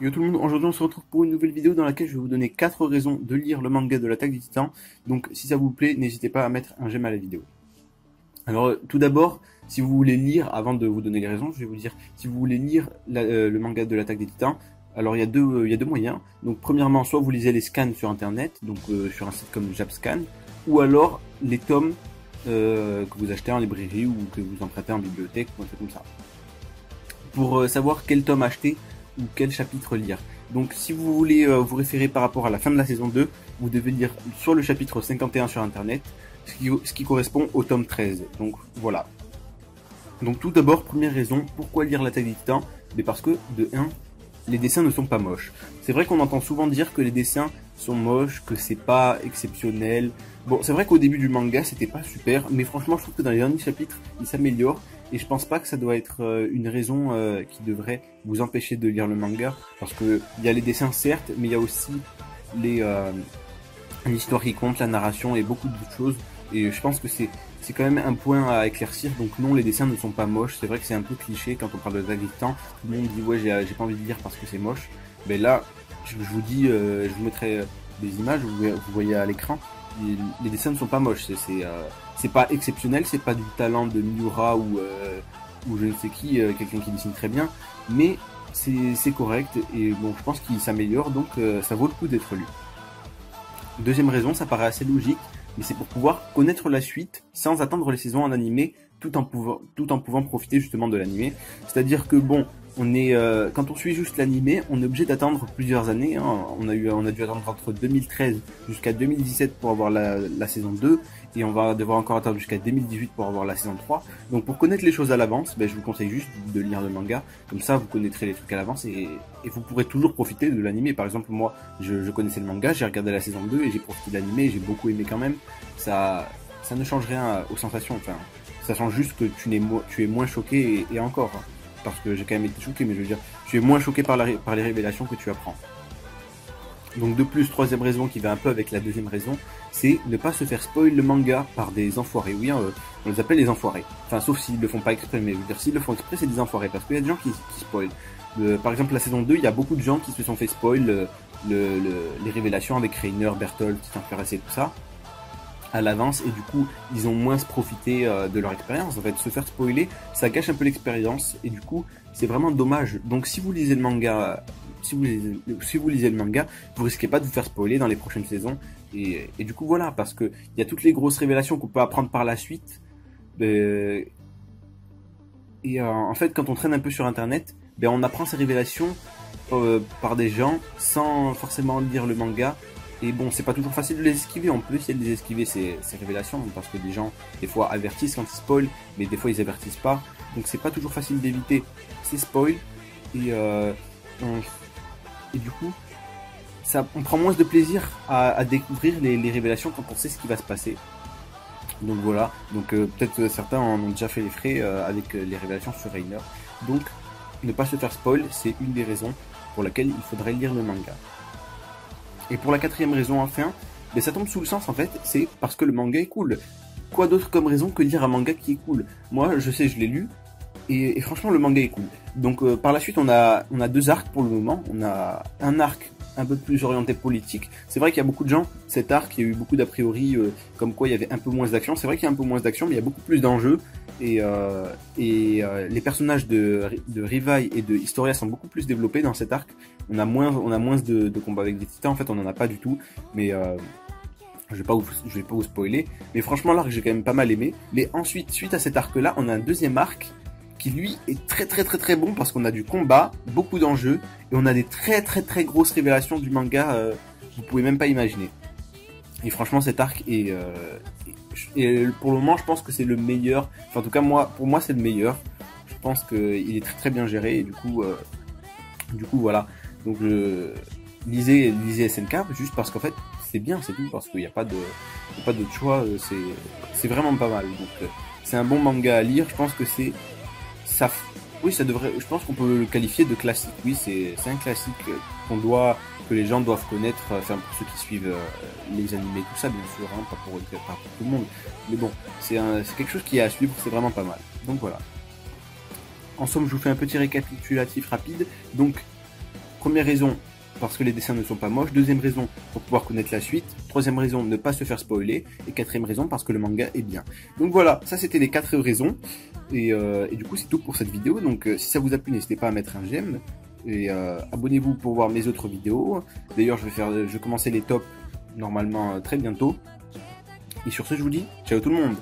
Yo tout le monde, aujourd'hui on se retrouve pour une nouvelle vidéo dans laquelle je vais vous donner 4 raisons de lire le manga de l'Attaque des Titans. Donc si ça vous plaît, n'hésitez pas à mettre un j'aime à la vidéo. Alors tout d'abord, si vous voulez lire, avant de vous donner les raisons, je vais vous dire, si vous voulez lire le manga de l'Attaque des Titans, alors il y a deux moyens. Donc premièrement, soit vous lisez les scans sur internet, donc sur un site comme Japscan, ou alors les tomes que vous achetez en librairie ou que vous empruntez en bibliothèque ou un truc comme ça. Pour savoir quel tome acheter ou quel chapitre lire. Donc si vous voulez vous référer par rapport à la fin de la saison 2, vous devez lire soit le chapitre 51 sur internet, ce qui correspond au tome 13. Donc voilà. Donc tout d'abord, première raison, pourquoi lire l'Attaque des Titans? Mais parce que, de 1, les dessins ne sont pas moches. C'est vrai qu'on entend souvent dire que les dessins sont moches, que c'est pas exceptionnel. Bon, c'est vrai qu'au début du manga, c'était pas super, mais franchement, je trouve que dans les derniers chapitres, il s'améliore. Et je pense pas que ça doit être une raison qui devrait vous empêcher de lire le manga. Parce que il y a les dessins, certes, mais il y a aussi l'histoire qui compte, la narration et beaucoup d'autres choses. Et je pense que c'est quand même un point à éclaircir. Donc non, les dessins ne sont pas moches. C'est vrai que c'est un peu cliché quand on parle de l'Attaque des Titans. Tout le monde dit ouais, j'ai pas envie de lire parce que c'est moche. Mais là, je vous dis, je vous mettrai des images, vous voyez à l'écran. Les dessins ne sont pas moches. C'est pas exceptionnel, c'est pas du talent de Miura ou je ne sais qui, quelqu'un qui dessine très bien. Mais c'est correct et bon, je pense qu'il s'améliore, donc ça vaut le coup d'être lu. Deuxième raison, ça paraît assez logique, mais c'est pour pouvoir connaître la suite sans attendre les saisons en animé, tout en pouvant profiter justement de l'animé. C'est-à-dire que bon, quand on suit juste l'animé, on est obligé d'attendre plusieurs années. Hein. On a dû attendre entre 2013 jusqu'à 2017 pour avoir la saison 2, et on va devoir encore attendre jusqu'à 2018 pour avoir la saison 3. Donc pour connaître les choses à l'avance, je vous conseille juste de lire le manga. Comme ça, vous connaîtrez les trucs à l'avance et vous pourrez toujours profiter de l'animé. Par exemple, moi, je connaissais le manga, j'ai regardé la saison 2 et j'ai profité de l'animé et j'ai beaucoup aimé quand même. Ça ne change rien aux sensations. Enfin, ça change juste que tu es moins choqué et encore. Hein. Parce que j'ai quand même été choqué, mais je veux dire, tu es moins choqué par les révélations que tu apprends. Donc de plus, troisième raison qui va un peu avec la deuxième raison, c'est ne pas se faire spoil le manga par des enfoirés. Oui, on les appelle les enfoirés. Enfin, sauf s'ils le font pas exprès, mais je veux dire, s'ils le font exprès, c'est des enfoirés, parce qu'il y a des gens qui spoilent. Par exemple, la saison 2, il y a beaucoup de gens qui se sont fait spoil les révélations avec Reiner, Bertholdt, Titanflairès et tout ça à l'avance, et du coup ils ont moins profité de leur expérience. En fait, se faire spoiler, ça gâche un peu l'expérience et du coup c'est vraiment dommage. Donc si vous lisez le manga, si vous lisez le manga, vous risquez pas de vous faire spoiler dans les prochaines saisons, et du coup voilà, parce que il y a toutes les grosses révélations qu'on peut apprendre par la suite, et en fait quand on traîne un peu sur internet, on apprend ces révélations par des gens sans forcément lire le manga. Et bon, c'est pas toujours facile de les esquiver, on peut essayer de les esquiver ces révélations, parce que des gens, des fois, avertissent quand ils spoilent, mais des fois ils avertissent pas, donc c'est pas toujours facile d'éviter ces spoils, et du coup, on prend moins de plaisir à découvrir les révélations quand on sait ce qui va se passer. Donc voilà, donc peut-être certains en ont déjà fait les frais avec les révélations sur Reiner, donc ne pas se faire spoil, c'est une des raisons pour laquelle il faudrait lire le manga. Et pour la quatrième raison, enfin, ça tombe sous le sens en fait, c'est parce que le manga est cool. Quoi d'autre comme raison que lire un manga qui est cool? Moi, je sais, je l'ai lu, et franchement, le manga est cool. Donc par la suite, on a deux arcs pour le moment. On a un arc un peu plus orienté politique. C'est vrai qu'il y a beaucoup de gens, cet arc, il y a eu beaucoup d'a priori, comme quoi il y avait un peu moins d'action. C'est vrai qu'il y a un peu moins d'action, mais il y a beaucoup plus d'enjeux. Et les personnages de Rivai et de Historia sont beaucoup plus développés dans cet arc. On a moins de combats avec des titans, en fait on en a pas du tout, mais je vais pas vous spoiler, mais franchement l'arc j'ai quand même pas mal aimé. Mais ensuite, suite à cet arc là, on a un deuxième arc qui lui est très bon, parce qu'on a du combat, beaucoup d'enjeux, et on a des très grosses révélations du manga, vous pouvez même pas imaginer. Et franchement cet arc est et pour le moment je pense que c'est le meilleur, enfin en tout cas pour moi c'est le meilleur. Je pense qu'il est très bien géré, et du coup voilà, donc lisez SNK juste parce qu'en fait c'est bien, c'est tout, parce qu'il n'y a pas d'autre choix, c'est vraiment pas mal. Donc c'est un bon manga à lire, je pense que oui, ça devrait, je pense qu'on peut le qualifier de classique. Oui, c'est un classique que les gens doivent connaître, enfin pour ceux qui suivent les animés, tout ça, bien sûr, hein, pas pour tout le monde. Mais bon, c'est quelque chose qui est à suivre, c'est vraiment pas mal. Donc voilà. En somme, je vous fais un petit récapitulatif rapide. Donc, Première raison, parce que les dessins ne sont pas moches. Deuxième raison, pour pouvoir connaître la suite. Troisième raison, ne pas se faire spoiler. Et quatrième raison, parce que le manga est bien. Donc voilà, ça c'était les 4 raisons. Et du coup, c'est tout pour cette vidéo. Donc si ça vous a plu, n'hésitez pas à mettre un j'aime. Et abonnez-vous pour voir mes autres vidéos. D'ailleurs, je vais commencer les tops normalement très bientôt. Et sur ce, je vous dis ciao tout le monde.